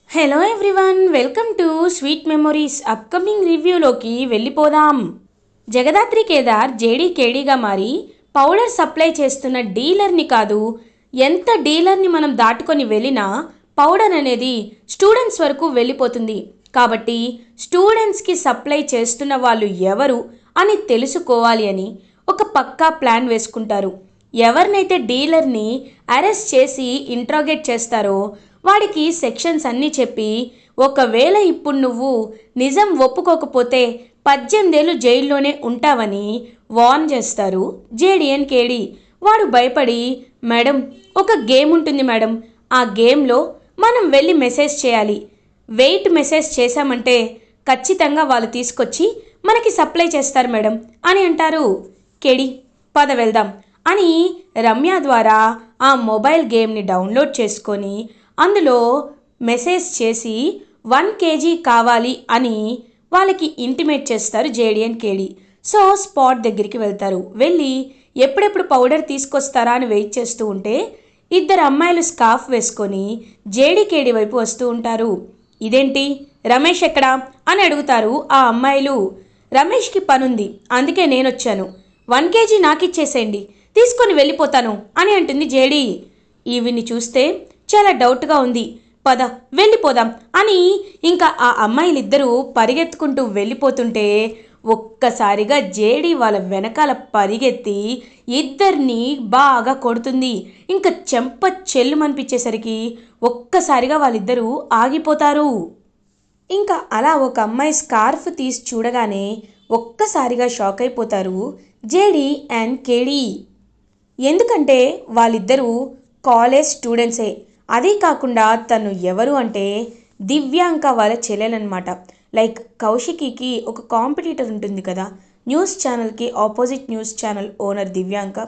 Hello everyone, welcome to Sweet Memories. Upcoming రివ్యూలోకి వెళ్ళిపోదాం. జగదాత్రి కేదార్ జేడీకేడీగా మారి పౌడర్ సప్లై చేస్తున్న డీలర్ని కాదు, ఎంత డీలర్ని మనం దాటుకొని వెళ్ళినా పౌడర్ అనేది స్టూడెంట్స్ వరకు వెళ్ళిపోతుంది. కాబట్టి స్టూడెంట్స్కి సప్లై చేస్తున్న వాళ్ళు ఎవరు అని తెలుసుకోవాలి అని ఒక పక్కా ప్లాన్ వేసుకుంటారు. ఎవరినైతే డీలర్ని అరెస్ట్ చేసి ఇంట్రాగేట్ చేస్తారో వాడికి సెక్షన్స్ అన్నీ చెప్పి, ఒకవేళ ఇప్పుడు నువ్వు నిజం ఒప్పుకోకపోతే 18 ఏళ్ళు జైల్లోనే ఉంటావని వార్న్ చేస్తారు జేడిఎన్ కేడి. వాడు భయపడి, మేడం ఒక గేమ్ ఉంటుంది మేడం, ఆ గేమ్లో మనం వెళ్ళి మెసేజ్ చేయాలి, వెయిట్ మెసేజ్ చేశామంటే ఖచ్చితంగా వాళ్ళు తీసుకొచ్చి మనకి సప్లై చేస్తారు మేడం అని అంటారు. కేడి పద వెళ్దాం అని రమ్య ద్వారా ఆ మొబైల్ గేమ్ని డౌన్లోడ్ చేసుకొని అందులో మెసేజ్ చేసి 1 kg కావాలి అని వాళ్ళకి ఇంటిమేట్ చేస్తారు జేడిఎన్ కేడి. సో స్పాట్ దగ్గరికి వెళ్తారు. వెళ్ళి ఎప్పుడెప్పుడు పౌడర్ తీసుకొస్తారా అని వెయిట్ చేస్తూ ఉంటే ఇద్దరు అమ్మాయిలు స్కార్ఫ్ వేసుకొని జేడీకేడి వైపు వస్తూ ఉంటారు. ఇదేంటి, రమేష్ ఎక్కడా అని అడుగుతారు ఆ అమ్మాయిలు. రమేష్కి పనుంది, అందుకే నేను వచ్చాను, 1 kg నాకిచ్చేసేయండి, తీసుకొని వెళ్ళిపోతాను అని అంటుంది జేడీ. ఈవిని చూస్తే చాలా డౌట్గా ఉంది, పద వెళ్ళిపోదాం అని ఇంకా ఆ అమ్మాయిలిద్దరూ పరిగెత్తుకుంటూ వెళ్ళిపోతుంటే ఒక్కసారిగా జేడీ వాళ్ళ వెనకాల పరిగెత్తి ఇద్దరిని బాగా కొడుతుంది. ఇంకా చెంప చెల్లుమనిపించేసరికి ఒక్కసారిగా వాళ్ళిద్దరూ ఆగిపోతారు. ఇంకా అలా ఒక అమ్మాయి స్కార్ఫ్ తీసి చూడగానే ఒక్కసారిగా షాక్ అయిపోతారు జేడీ అండ్ కేడీ. ఎందుకంటే వాళ్ళిద్దరూ కాలేజ్ స్టూడెంట్సే. అదే కాకుండా తను ఎవరు అంటే దివ్యాంక వాళ్ళ చెల్లెలన్నమాట. లైక్ కౌశికికి ఒక కాంపిటీటర్ ఉంటుంది కదా, న్యూస్ ఛానల్కి opposite news channel owner Divyanka,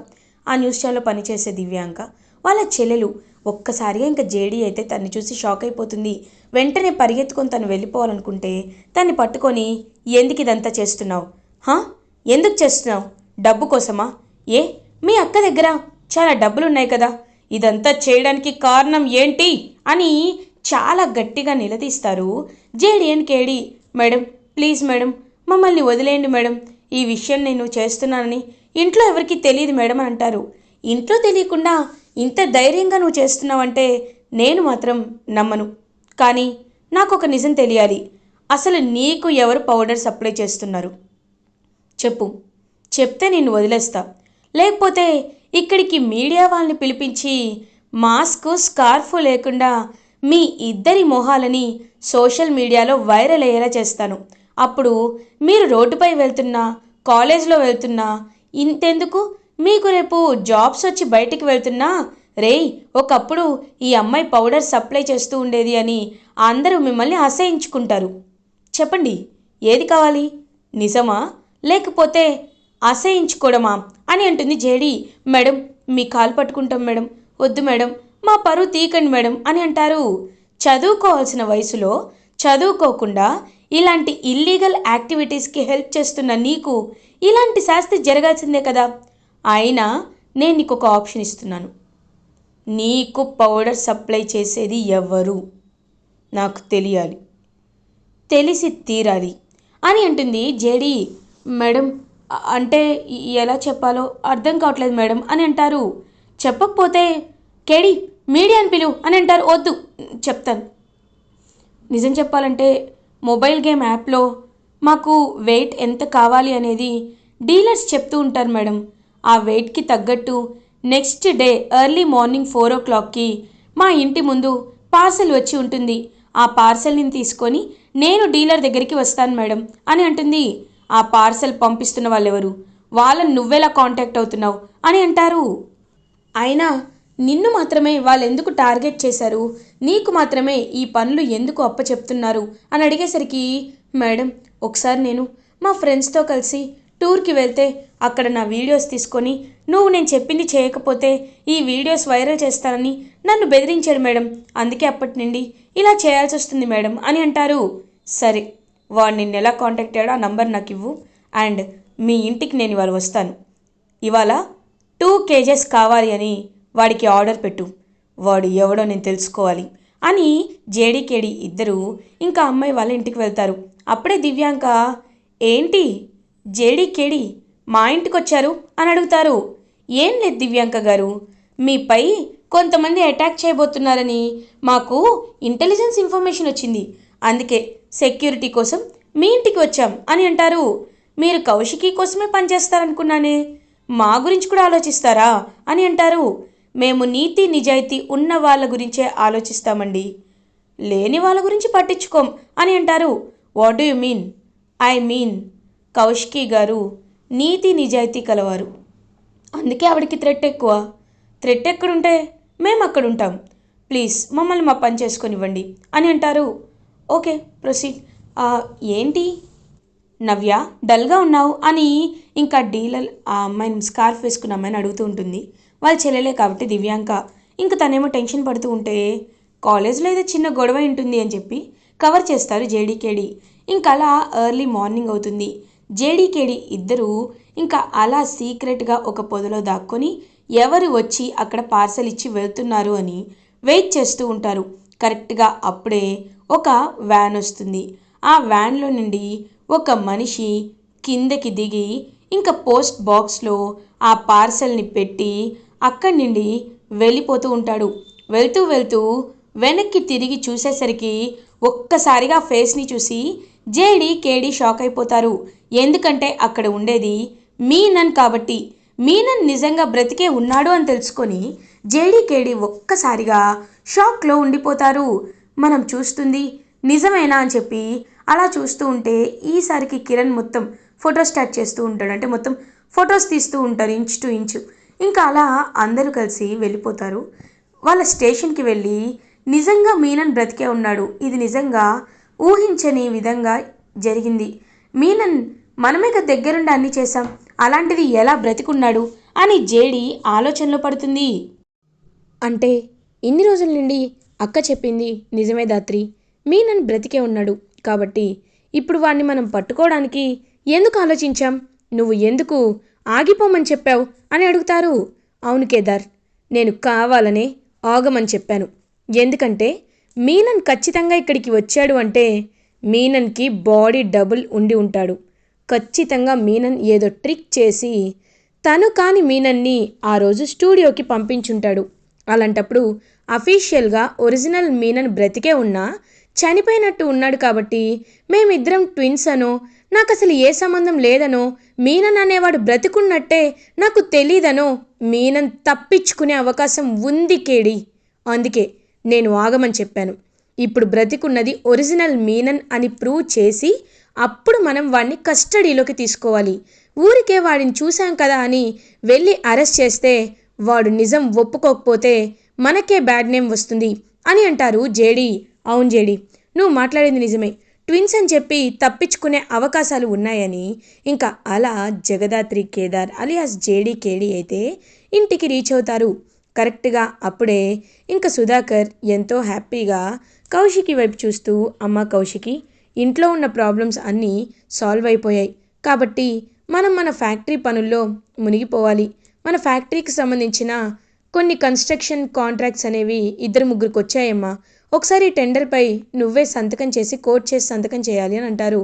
ఆ న్యూస్ ఛానల్లో పనిచేసే దివ్యాంక వాళ్ళ చెల్లెలు. ఒక్కసారిగా ఇంకా జేడీ అయితే తన్ని చూసి షాక్ అయిపోతుంది. వెంటనే పరిగెత్తుకొని తను వెళ్ళిపోవాలనుకుంటే తన్ని పట్టుకొని, ఎందుకు ఇదంతా చేస్తున్నావు, ఎందుకు చేస్తున్నావు, డబ్బు కోసమా, ఏ మీ అక్క దగ్గర చాలా డబ్బులున్నాయి కదా, ఇదంతా చేయడానికి కారణం ఏంటి అని చాలా గట్టిగా నిలదీస్తారు జేడిఎన్ కేడి. మేడం ప్లీజ్ మేడం, మమ్మల్ని వదిలేయండి మేడం, ఈ విషయం నేను చేస్తున్నానని ఇంట్లో ఎవరికి తెలియదు మేడం అని అంటారు. ఇంట్లో తెలియకుండా ఇంత ధైర్యంగా నువ్వు చేస్తున్నావంటే నేను మాత్రం నమ్మను. కానీ నాకు ఒక నిజం తెలియాలి, అసలు నీకు ఎవరు పౌడర్ సప్లై చేస్తున్నారు చెప్పు, చెప్తే నేను వదిలేస్తా, లేకపోతే ఇక్కడికి మీడియా వాళ్ళని పిలిపించి మాస్క్ స్కార్ఫ్ లేకుండా మీ ఇద్దరి మొహాలని సోషల్ మీడియాలో వైరల్ అయ్యేలా చేస్తాను. అప్పుడు మీరు రోడ్డుపై వెళ్తున్నా, కాలేజ్లో వెళ్తున్నా, ఇంతెందుకు మీకు రేపు జాబ్స్ వచ్చి బయటికి వెళ్తున్నా, రేయ్ ఒకప్పుడు ఈ అమ్మాయి పౌడర్ సప్లై చేస్తూ ఉండేది అని అందరూ మిమ్మల్ని అసహించుకుంటారు. చెప్పండి ఏది కావాలి, నిజమా లేకపోతే అసహించుకోవడమా అని అంటుంది జేడీ. మేడం మీ కాలు పట్టుకుంటాం మేడం, వద్దు మేడం, మా పరువు తీకండి మేడం అని అంటారు. చదువుకోవాల్సిన వయసులో చదువుకోకుండా ఇలాంటి ఇల్లీగల్ యాక్టివిటీస్కి హెల్ప్ చేస్తున్న నీకు ఇలాంటి శాస్తి జరగాల్సిందే కదా. అయినా నేను నీకు ఒక ఆప్షన్ ఇస్తున్నాను, నీకు పౌడర్ సప్లై చేసేది ఎవరు నాకు తెలియాలి, తెలిసి తీరాలి అని అంటుంది జేడీ. మేడం అంటే ఎలా చెప్పాలో అర్థం కావట్లేదు మేడం అని అంటారు. చెప్పకపోతే కేడి మీడియాని పిలువు అని అంటారు. వద్దు చెప్తాను, నిజం చెప్పాలంటే మొబైల్ గేమ్ యాప్లో మాకు వెయిట్ ఎంత కావాలి అనేది డీలర్స్ చెప్తూ ఉంటారు మేడం. ఆ వెయిట్కి తగ్గట్టు నెక్స్ట్ డే ఎర్లీ మార్నింగ్ 4 o'clockకి మా ఇంటి ముందు పార్సెల్ వచ్చి ఉంటుంది. ఆ పార్సెల్ని తీసుకొని నేను డీలర్ దగ్గరికి వస్తాను మేడం అని అంటుంది. ఆ పార్సెల్ పంపిస్తున్న వాళ్ళెవరు, వాళ్ళని నువ్వెలా కాంటాక్ట్ అవుతున్నావు అని అంటారు. అయినా నిన్ను మాత్రమే వాళ్ళు ఎందుకు టార్గెట్ చేశారు, నీకు మాత్రమే ఈ పనులు ఎందుకు అప్పచెప్తున్నారు అని అడిగేసరికి, మేడం ఒకసారి నేను మా ఫ్రెండ్స్తో కలిసి టూర్కి వెళ్తే అక్కడ నా వీడియోస్ తీసుకొని నువ్వు నేను చెప్పింది చేయకపోతే ఈ వీడియోస్ వైరల్ చేస్తానని నన్ను బెదిరించాడు మేడం, అందుకే అప్పటి నుండి ఇలా చేయాల్సి వస్తుంది మేడం అని అంటారు. సరే వాడు నిన్ను ఎలా కాంటాక్ట్ అయ్యాడో ఆ నంబర్ నాకు ఇవ్వు, అండ్ మీ ఇంటికి నేను ఇవాళ వస్తాను, ఇవాళ 2 kgs కావాలి అని వాడికి ఆర్డర్ పెట్టు, వాడు ఎవడో నేను తెలుసుకోవాలి అని జేడీకేడి ఇద్దరు ఇంకా అమ్మాయి వాళ్ళ ఇంటికి వెళ్తారు. అప్పుడే దివ్యాంక, ఏంటి జేడీకేడి మా ఇంటికి వచ్చారు అని అడుగుతారు. ఏం లేదు దివ్యాంక గారు, మీపై కొంతమంది అటాక్ చేయబోతున్నారని మాకు ఇంటెలిజెన్స్ ఇన్ఫర్మేషన్ వచ్చింది, అందుకే సెక్యూరిటీ కోసం మీ ఇంటికి వచ్చాం అని అంటారు. మీరు కౌశికి కోసమే పనిచేస్తారనుకున్నానే, మా గురించి కూడా ఆలోచిస్తారా అని అంటారు. మేము నీతి నిజాయితీ ఉన్న వాళ్ళ గురించే ఆలోచిస్తామండి, లేని వాళ్ళ గురించి పట్టించుకోం అని అంటారు. What do you mean? I mean Kaushiki గారు నీతి నిజాయితీ కలవారు, అందుకే ఆవిడకి థ్రెట్ ఎక్కువ. థ్రెట్ ఎక్కడుంటే మేము అక్కడ ఉంటాం, ప్లీజ్ మమ్మల్ని మా పని చేసుకొనివ్వండి అని అంటారు. Okay proceed. ఏంటి నవ్య డల్గా ఉన్నావు అని ఇంకా డీలర్ ఆ అమ్మాయిని స్కార్ఫ్ వేసుకున్న అమ్మాయిని అడుగుతూ ఉంటుంది. వాళ్ళ చెల్లెలే కాబట్టి దివ్యాంక. ఇంక తనేమో టెన్షన్ పడుతూ ఉంటే కాలేజ్లో ఏదో చిన్న గొడవ ఉంటుంది అని చెప్పి కవర్ చేస్తారు జేడీకేడి. ఇంకా అలా ఎర్లీ మార్నింగ్ అవుతుంది. జేడీకేడి ఇద్దరు ఇంకా అలా సీక్రెట్గా ఒక పొదలో దాక్కొని ఎవరు వచ్చి అక్కడ పార్సల్ ఇచ్చి వెళ్తున్నారు అని వెయిట్ చేస్తూ ఉంటారు. కరెక్ట్గా అప్పుడే ఒక వ్యాన్ వస్తుంది. ఆ వ్యాన్లో నుండి ఒక మనిషి కిందకి దిగి ఇంకా పోస్ట్ బాక్స్లో ఆ పార్సల్ని పెట్టి అక్కడి నుండి వెళ్ళిపోతూ ఉంటాడు. వెళ్తూ వెళ్తూ వెనక్కి తిరిగి చూసేసరికి ఒక్కసారిగా ఫేస్ని చూసి జేడీకేడి షాక్ అయిపోతారు. ఎందుకంటే అక్కడ ఉండేది మీనన్ కాబట్టి. మీనన్ నిజంగా బ్రతికే ఉన్నాడు అని తెలుసుకొని జేడీకేడి ఒక్కసారిగా షాక్లో ఉండిపోతారు. మనం చూస్తుంది నిజమేనా అని చెప్పి అలా చూస్తూ ఉంటే ఈసారికి కిరణ్ మొత్తం ఫోటో స్టార్ట్ చేస్తూ ఉంటాడు. అంటే మొత్తం ఫొటోస్ తీస్తూ ఉంటారు ఇంచ్ టు ఇంచు. ఇంకా అలా అందరూ కలిసి వెళ్ళిపోతారు. వాళ్ళ స్టేషన్కి వెళ్ళి నిజంగా మీనన్ బ్రతికే ఉన్నాడు, ఇది నిజంగా ఊహించని విధంగా జరిగింది, మీనన్ మనమే దగ్గరుండి అన్నీ చేశాం, అలాంటిది ఎలా బ్రతికున్నాడు అని జేడి ఆలోచనలో పడుతుంది. అంటే ఇన్ని రోజుల నుండి అక్క చెప్పింది నిజమే దాత్రి, మీనన్ బ్రతికే ఉన్నాడు కాబట్టి ఇప్పుడు వాణ్ణి మనం పట్టుకోవడానికి ఎందుకు ఆలోచించాం, నువ్వు ఎందుకు ఆగిపోమని చెప్పావు అని అడుగుతారు. అవును కేదార్, నేను కావాలనే ఆగమని చెప్పాను. ఎందుకంటే మీనన్ ఖచ్చితంగా ఇక్కడికి వచ్చాడు అంటే మీనన్కి బాడీ డబుల్ ఉండి ఉంటాడు. ఖచ్చితంగా మీనన్ ఏదో ట్రిక్ చేసి తను కాని మీనన్ని ఆ రోజు స్టూడియోకి పంపించుంటాడు. అలాంటప్పుడు అఫీషియల్గా ఒరిజినల్ మీనన్ బ్రతికే ఉన్నా చనిపోయినట్టు ఉన్నాడు కాబట్టి మేమిద్దరం ట్విన్స్ అనో, నాకు అసలు ఏ సంబంధం లేదనో, మీనన్ అనేవాడు బ్రతికున్నట్టే నాకు తెలీదనో మీనన్ తప్పించుకునే అవకాశం ఉంది కేడి. అందుకే నేను ఆగమని చెప్పాను. ఇప్పుడు బ్రతికున్నది ఒరిజినల్ మీనన్ అని ప్రూవ్ చేసి అప్పుడు మనం వాడిని కస్టడీలోకి తీసుకోవాలి. ఊరికే వాడిని చూశాం కదా అని వెళ్ళి అరెస్ట్ చేస్తే వాడు నిజం ఒప్పుకోకపోతే మనకే బ్యాడ్ నేమ్ వస్తుంది అని అంటారు జేడి. అవును జేడి, నువ్వు మాట్లాడింది నిజమే, ట్విన్స్ అని చెప్పి తప్పించుకునే అవకాశాలు ఉన్నాయని ఇంకా అలా జగదాత్రి కేదార్ అలియాస్ జేడీకేడి అయితే ఇంటికి రీచ్ అవుతారు. కరెక్ట్గా అప్పుడే ఇంకా సుధాకర్ ఎంతో హ్యాపీగా కౌశికి వైపు చూస్తూ, అమ్మ కౌశికి, ఇంట్లో ఉన్న ప్రాబ్లమ్స్ అన్నీ సాల్వ్ అయిపోయాయి కాబట్టి మనం మన ఫ్యాక్టరీ పనుల్లో మునిగిపోవాలి. మన ఫ్యాక్టరీకి సంబంధించిన కొన్ని కన్స్ట్రక్షన్ కాంట్రాక్ట్స్ అనేవి 2-3 వచ్చాయమ్మా, ఒకసారి టెండర్పై నువ్వే సంతకం చేసి కోట్ చేసి సంతకం చేయాలి అని అంటారు.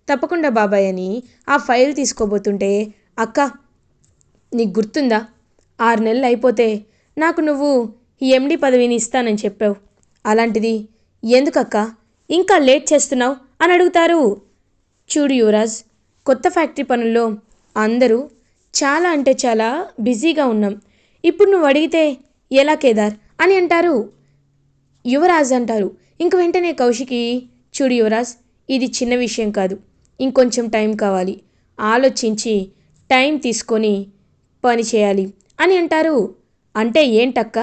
తప్పకుండా బాబాయ్ అని ఆ ఫైల్ తీసుకోబోతుంటే, అక్క నీకు గుర్తుందా, 6 నెలలు అయిపోతే నాకు నువ్వు ఈ ఎండి పదవిని ఇస్తానని చెప్పావు, అలాంటిది ఎందుకక్క ఇంకా లేట్ చేస్తున్నావు అని అడుగుతారు. చూడు యువరాజ్, కొత్త ఫ్యాక్టరీ పనుల్లో అందరూ చాలా అంటే చాలా బిజీగా ఉన్నాం, ఇప్పుడు నువ్వు అడిగితే ఎలా కేదార్ అని అంటారు. యువరాజ్ అంటారు. ఇంక వెంటనే కౌశికి, చూడు యువరాజ్, ఇది చిన్న విషయం కాదు, ఇంకొంచెం టైం కావాలి, ఆలోచించి టైం తీసుకొని పని చేయాలి అని అంటారు. అంటే ఏంటక్క,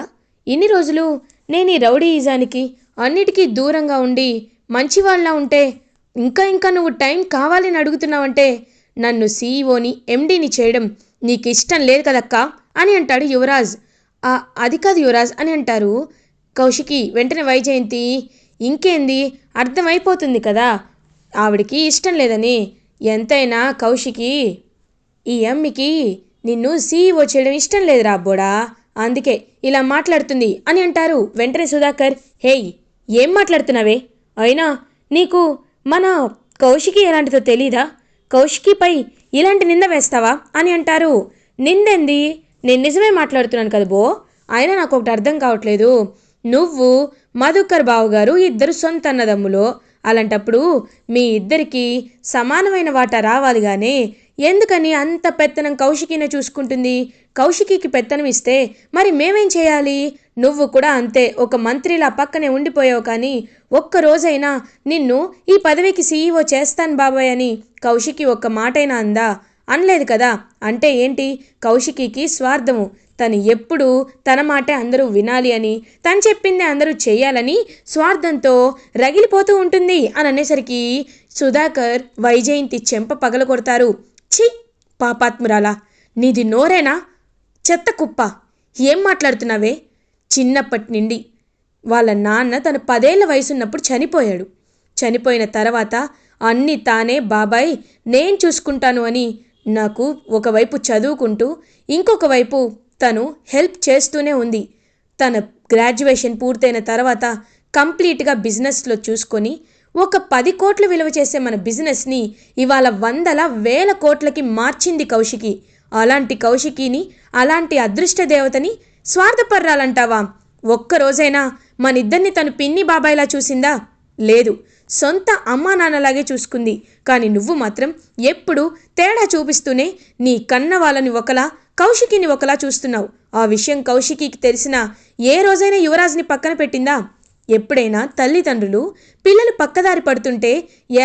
ఇన్ని రోజులు నేను ఈ రౌడీయిజానికి అన్నిటికీ దూరంగా ఉండి మంచివాళ్ళ ఉంటే ఇంకా నువ్వు టైం కావాలని అడుగుతున్నావంటే నన్ను సీఈఓని ఎండీని చేయడం నీకు ఇష్టం లేదు కదక్కా అని అంటాడు యువరాజ్. అది కాదు యువరాజ్ అని అంటారు కౌశికి. వెంటనే వైజయంతి, ఇంకేంది, అర్థమైపోతుంది కదా ఆవిడికి ఇష్టం లేదని. ఎంతైనా కౌశికి, ఈ అమ్మికి నిన్ను సీఈఓ చేయడం ఇష్టం లేదు రాబోడా, అందుకే ఇలా మాట్లాడుతుంది అని అంటారు. వెంటనే సుధాకర్, హేయ్ ఏం మాట్లాడుతున్నావే? అయినా నీకు మన కౌశికి ఎలాంటిదో తెలీదా? కౌశికిపై ఇలాంటి నింద వేస్తావా అని అంటారు. నిందెంది? నేను నిజమే మాట్లాడుతున్నాను కదా బో. అయినా నాకు ఒకటి అర్థం కావట్లేదు. నువ్వు మధుకర్ బావగారు ఇద్దరు సొంత అన్నదమ్ములు. అలాంటప్పుడు మీ ఇద్దరికి సమానమైన వాటా రావాలి కానీ ఎందుకని అంత పెత్తనం కౌశికినే చూసుకుంటుంది? కౌశికికి పెత్తనం ఇస్తే మరి మేమేం చేయాలి? నువ్వు కూడా అంతే, ఒక మంత్రిలా పక్కనే ఉండిపోయావు కానీ ఒక్కరోజైనా నిన్ను ఈ పదవికి సీఈఓ చేస్తాను బాబాయ్ అని కౌశికి ఒక్క మాటైనా అందా? అనలేదు కదా. అంటే ఏంటి? కౌశికికి స్వార్థము. తను ఎప్పుడు తన మాటే అందరూ వినాలి అని, తను చెప్పిందే అందరూ చెయ్యాలని స్వార్థంతో రగిలిపోతూ ఉంటుంది అని అనేసరికి సుధాకర్ వైజయంతి చెంప పగలగొడతారు. ఛీ పాపాత్మురాలా, నీది నోరేనా? చెత్త కుప్ప, ఏం మాట్లాడుతున్నావే? చిన్నప్పటి నుండి వాళ్ళ నాన్న తన 10 ఏళ్ల వయసున్నప్పుడు చనిపోయాడు. చనిపోయిన తర్వాత అన్నీ తానే బాబాయ్ నేను చూసుకుంటాను అని నాకు ఒకవైపు చదువుకుంటూ ఇంకొక వైపు తను హెల్ప్ చేస్తూనే ఉంది. తన గ్రాడ్యుయేషన్ పూర్తయిన తర్వాత కంప్లీట్గా బిజినెస్లో చూసుకొని ఒక 10 కోట్లు విలువ చేసే మన బిజినెస్ని ఇవాళ వందల వేల కోట్లకి మార్చింది కౌశికి. అలాంటి కౌశికిని, అలాంటి అదృష్ట దేవతని స్వార్థపర్రాలంటావా? ఒక్కరోజైనా మనిద్దరిని తను పిన్ని బాబాయిలా చూసిందా? లేదు, సొంత అమ్మా నాన్నలాగే చూసుకుంది. కానీ నువ్వు మాత్రం ఎప్పుడు తేడా చూపిస్తూనే నీ కన్న వాళ్ళని ఒకలా, కౌశికిని ఒకలా చూస్తున్నావు. ఆ విషయం కౌశికికి తెలిసినా ఏ రోజైనా యువరాజ్ని పక్కన పెట్టిందా? ఎప్పుడైనా తల్లిదండ్రులు పిల్లలు పక్కదారి పడుతుంటే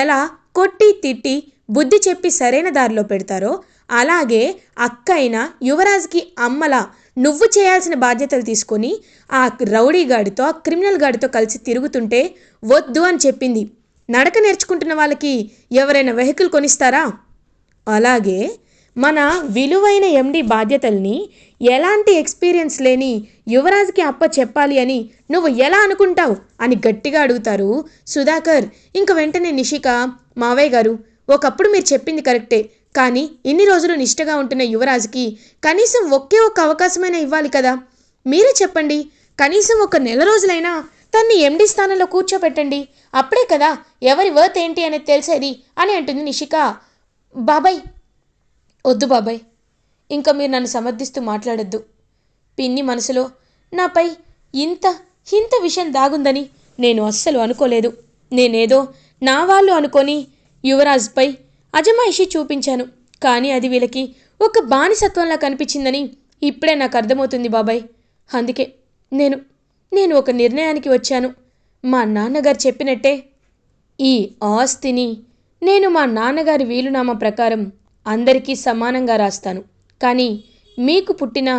ఎలా కొట్టి తిట్టి బుద్ధి చెప్పి సరైన దారిలో పెడతారో అలాగే అక్క అయినా యువరాజ్కి అమ్మలా నువ్వు చేయాల్సిన బాధ్యతలు తీసుకొని ఆ రౌడీ గాడితో, ఆ క్రిమినల్ గాడితో కలిసి తిరుగుతుంటే వద్దు అని చెప్పింది. నడక నేర్చుకుంటున్న వాళ్ళకి ఎవరైనా వెహికల్ కొనిస్తారా? అలాగే మన విలువైన ఎండి బాధ్యతల్ని ఎలాంటి ఎక్స్పీరియన్స్ లేని యువరాజ్కి అప్ప చెప్పాలి అని నువ్వు ఎలా అనుకుంటావు అని గట్టిగా అడుగుతారు సుధాకర్. ఇంక వెంటనే నిషిక, మావయ్య గారు ఒకప్పుడు మీరు చెప్పింది కరెక్టే, కానీ ఇన్ని రోజులు నిష్ఠగా ఉంటున్న యువరాజ్కి కనీసం ఒకే ఒక్క అవకాశమైనా ఇవ్వాలి కదా. మీరే చెప్పండి, కనీసం ఒక నెల రోజులైనా తన్ని ఎండి స్థానంలో కూర్చోపెట్టండి. అప్పుడే కదా ఎవరి వర్త్ ఏంటి అనేది తెలిసేది అని అంటుంది నిషిక. బాబాయ్ వద్దు బాబాయ్, ఇంకా మీరు నన్ను సమర్థిస్తూ మాట్లాడొద్దు. పిన్ని మనసులో నాపై ఇంత ఇంత విషయం దాగుందని నేను అస్సలు అనుకోలేదు. నేనేదో నా వాళ్ళు అనుకొని యువరాజ్పై అజమాయిషి చూపించాను. కానీ అది వీళ్ళకి ఒక బానిసత్వంలా కనిపించిందని ఇప్పుడే నాకు అర్థమవుతుంది బాబాయ్. అందుకే నేను ఒక నిర్ణయానికి వచ్చాను. మా నాన్నగారు చెప్పినట్టే ఈ ఆస్తిని నేను మా నాన్నగారి వీలునామా ప్రకారం అందరికీ సమానంగా రాస్తాను. కానీ మీకు పుట్టిన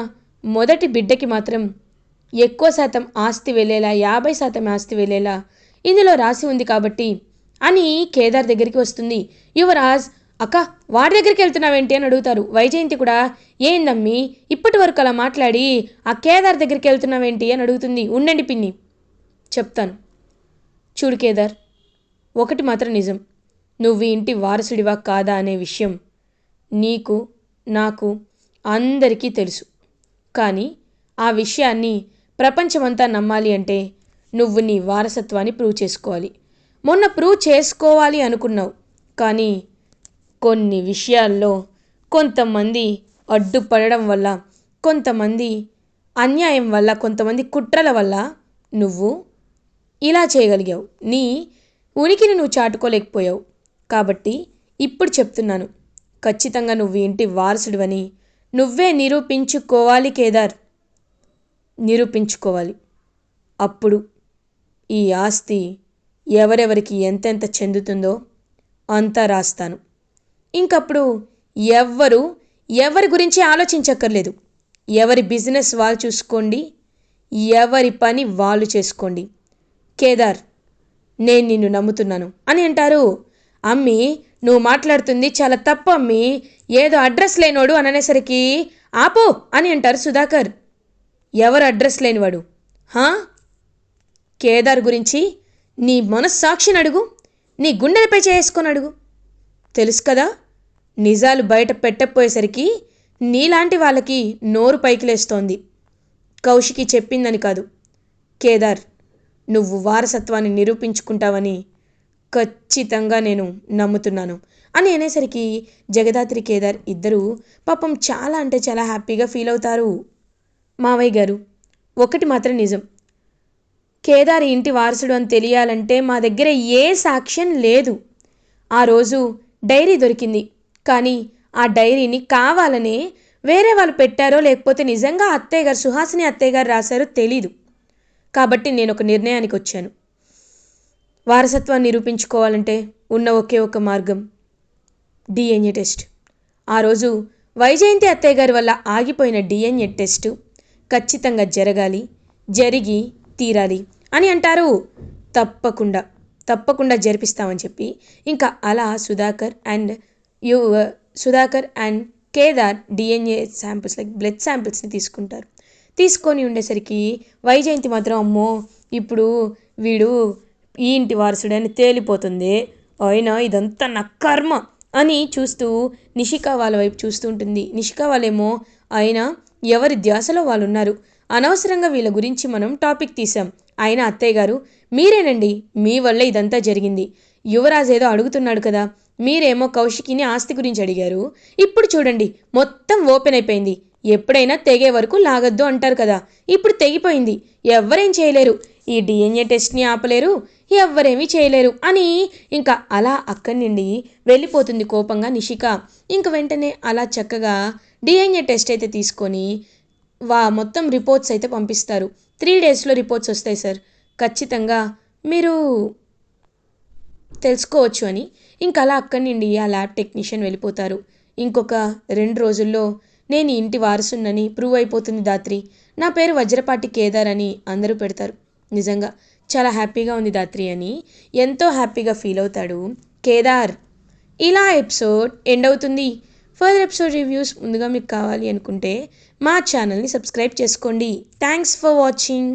మొదటి బిడ్డకి మాత్రం ఎక్కువ శాతం ఆస్తి వెళ్ళేలా, 50% ఆస్తి వెళ్ళేలా ఇందులో రాసి ఉంది కాబట్టి అని కేదార్ దగ్గరికి వస్తుంది. యువరాజ్, అక్క వాడి దగ్గరికి వెళ్తున్నావేంటి అని అడుగుతారు. వైజయంతి కూడా ఏందమ్మీ ఇప్పటి వరకు అలా మాట్లాడి ఆ కేదార్ దగ్గరికి వెళ్తున్నావేంటి అని అడుగుతుంది. ఉండండి పిన్ని చెప్తాను. చూడు కేదార్, ఒకటి మాత్రం నిజం, నువ్వు ఇంటి వారసుడివా కాదా అనే విషయం నీకు, నాకు, అందరికీ తెలుసు. కానీ ఆ విషయాన్ని ప్రపంచమంతా నమ్మాలి అంటే నువ్వు నీ వారసత్వాన్ని ప్రూవ్ చేసుకోవాలి. మొన్న ప్రూవ్ చేసుకోవాలి అనుకున్నావు, కానీ కొన్ని విషయాల్లో కొంతమంది అడ్డుపడడం వల్ల, కొంతమంది అన్యాయం వల్ల, కొంతమంది కుట్రల వల్ల నువ్వు ఇలా చేయగలిగావు. నీ ఉనికిని నువ్వు చాటుకోలేకపోయావు. కాబట్టి ఇప్పుడు చెప్తున్నాను, ఖచ్చితంగా నువ్వు ఇంటి వారసుడివని నువ్వే నిరూపించుకోవాలి కేదార్, నిరూపించుకోవాలి. అప్పుడు ఈ ఆస్తి ఎవరెవరికి ఎంతెంత చెందుతుందో అంతా రాస్తాను. ఇంకప్పుడు ఎవరి గురించి ఆలోచించక్కర్లేదు. ఎవరి బిజినెస్ వాళ్ళు చూసుకోండి, ఎవరి పని వాళ్ళు చేసుకోండి. కేదార్, నేను నిన్ను నమ్ముతున్నాను అని అంటారు. అమ్మీ నువ్వు మాట్లాడుతుంది చాలా తప్పు అమ్మీ, ఏదో అడ్రస్ లేనోడు అని అనేసరికి ఆపో అని అంటారు సుధాకర్. ఎవరు అడ్రస్ లేనివాడు? కేదార్ గురించి నీ మనస్సాక్షిని అడుగు, నీ గుండెలపై చేసుకొని అడుగు. తెలుసు కదా, నిజాలు బయట పెట్టకపోయేసరికి నీలాంటి వాళ్ళకి నోరు పైకి లేస్తోంది. కౌశికి చెప్పిందని కాదు. కేదార్, నువ్వు వారసత్వాన్ని నిరూపించుకుంటావని ఖచ్చితంగా నేను నమ్ముతున్నాను అని అనేసరికి జగదాత్రి కేదార్ ఇద్దరూ పాపం చాలా అంటే చాలా హ్యాపీగా ఫీల్ అవుతారు. మావయ్య గారు, ఒకటి మాత్రం నిజం, కేదార్ ఇంటి వారసుడు అని తెలియాలంటే మా దగ్గర ఏ సాక్ష్యం లేదు. ఆ రోజు డైరీ దొరికింది, కానీ ఆ డైరీని కావాలనే వేరే వాళ్ళు పెట్టారో లేకపోతే నిజంగా అత్తయ్య గారు, సుహాసిని అత్తయ్య గారు రాశారో తెలీదు. కాబట్టి నేను ఒక నిర్ణయానికి వచ్చాను. వారసత్వాన్ని నిరూపించుకోవాలంటే ఉన్న ఒకే ఒక మార్గం డిఎన్ఏ టెస్ట్. ఆ రోజు వైజయంతి అత్తయ్య గారి వల్ల ఆగిపోయిన డిఎన్ఏ టెస్టు ఖచ్చితంగా జరగాలి, జరిగి తీరాలి అని అంటారు. తప్పకుండా తప్పకుండా జరిపిస్తామని చెప్పి ఇంకా అలా Sudhakar and Kedar DNA samples like blood శాంపిల్స్ని తీసుకుంటారు. తీసుకొని ఉండేసరికి వైజయంతి మాత్రం అమ్మో ఇప్పుడు వీడు ఈ ఇంటి వారసుడని తేలిపోతుంది, అయినా ఇదంతా నా కర్మ అని చూస్తూ నిషిక వాళ్ళ వైపు చూస్తూ ఉంటుంది. నిషిక వాళ్ళేమో అయినా ఎవరి ధ్యాసలో వాళ్ళు ఉన్నారు, అనవసరంగా వీళ్ళ గురించి మనం టాపిక్ తీసాం. అయినా అత్తయ్య గారు మీరేనండి, మీ వల్లే ఇదంతా జరిగింది. యువరాజ్ ఏదో అడుగుతున్నాడు కదా, మీరేమో కౌశికిని ఆస్తి గురించి అడిగారు. ఇప్పుడు చూడండి మొత్తం ఓపెన్ అయిపోయింది. ఎప్పుడైనా తెగే వరకు లాగద్దు అంటారు కదా, ఇప్పుడు తెగిపోయింది. ఎవ్వరేం చేయలేరు, ఈ డిఎన్ఏ టెస్ట్ని ఆపలేరు, ఎవ్వరేమీ చేయలేరు అని ఇంకా అలా అక్కడి నుండి వెళ్ళిపోతుంది కోపంగా నిషిక. ఇంక వెంటనే అలా చక్కగా డిఎన్ఏ టెస్ట్ అయితే తీసుకొని మొత్తం రిపోర్ట్స్ అయితే పంపిస్తారు. 3 డేస్లో రిపోర్ట్స్ వస్తాయి సార్, ఖచ్చితంగా మీరు తెలుసుకోవచ్చు అని ఇంకా అలా అక్కడి నుండి ఆ ల్యాబ్ టెక్నీషియన్ వెళ్ళిపోతారు. ఇంకొక 2 రోజుల్లో నేను ఇంటి వారసున్నని ప్రూవ్ అయిపోతుంది దాత్రి, నా పేరు వజ్రపాటి కేదార్ అని అందరూ పెడతారు. నిజంగా చాలా హ్యాపీగా ఉంది దాత్రి అని ఎంతో హ్యాపీగా ఫీల్ అవుతాడు కేదార్. ఇలా ఎపిసోడ్ ఎండ్ అవుతుంది. ఫర్దర్ ఎపిసోడ్ రివ్యూస్ ముందుగా మీకు కావాలి అనుకుంటే మా ఛానల్ని సబ్స్క్రైబ్ చేసుకోండి. Thanks for watching.